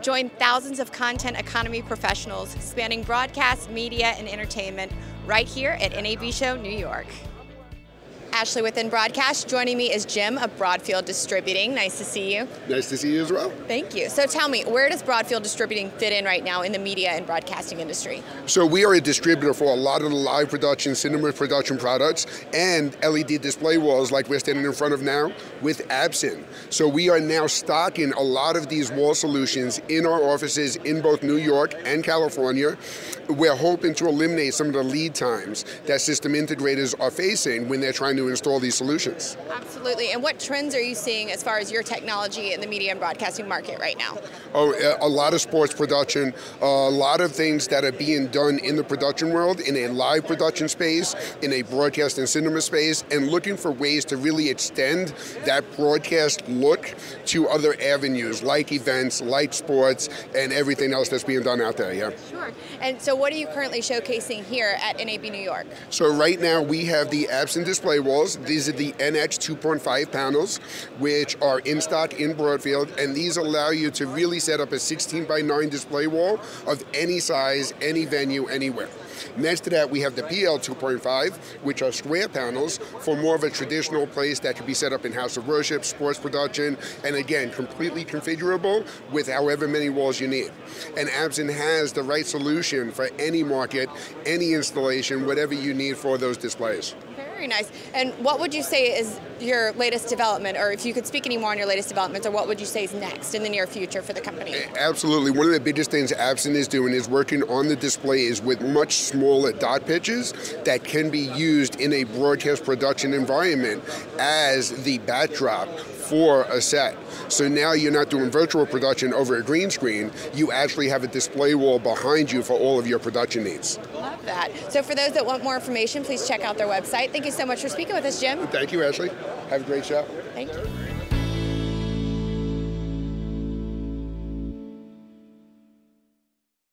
Join thousands of content economy professionals spanning broadcast, media, and entertainment right here at NAB Show New York. Ashley with InBroadcast. Joining me is Jim of Broadfield Distributing. Nice to see you. Nice to see you as well. Thank you. So tell me, where does Broadfield Distributing fit in right now in the media and broadcasting industry? So we are a distributor for a lot of the live production, cinema production products, and LED display walls like we're standing in front of now with Absen. So we are now stocking a lot of these wall solutions in our offices in both New York and California. We're hoping to eliminate some of the lead times that system integrators are facing when they're trying to install these solutions. Absolutely. And what trends are you seeing as far as your technology in the media and broadcasting market right now? Oh, a lot of sports production, a lot of things that are being done in the production world, in a live production space, in a broadcast and cinema space, and looking for ways to really extend that broadcast look to other avenues like events, like sports, and everything else that's being done out there, yeah. Sure. And so what are you currently showcasing here at NAB New York? So right now we have the Absen display walls. These are the NX 2.5 panels, which are in stock in Broadfield, and these allow you to really set up a 16:9 display wall of any size, any venue, anywhere. Next to that, we have the PL 2.5, which are square panels for more of a traditional place that could be set up in house of worship, sports production, and again, completely configurable with however many walls you need. And Absen has the right solution for any market, any installation, whatever you need for those displays. Very nice. And what would you say is your latest development, or if you could speak any more on your latest developments, or what would you say is next in the near future for the company? Absolutely. One of the biggest things Absen is doing is working on the displays with much smaller dot pitches that can be used in a broadcast production environment as the backdrop for a set. So now you're not doing virtual production over a green screen, you actually have a display wall behind you for all of your production needs. Love that. So for those that want more information, please check out their website. Thank you so much for speaking with us, Jim. Thank you, Ashley. Have a great show. Thank you.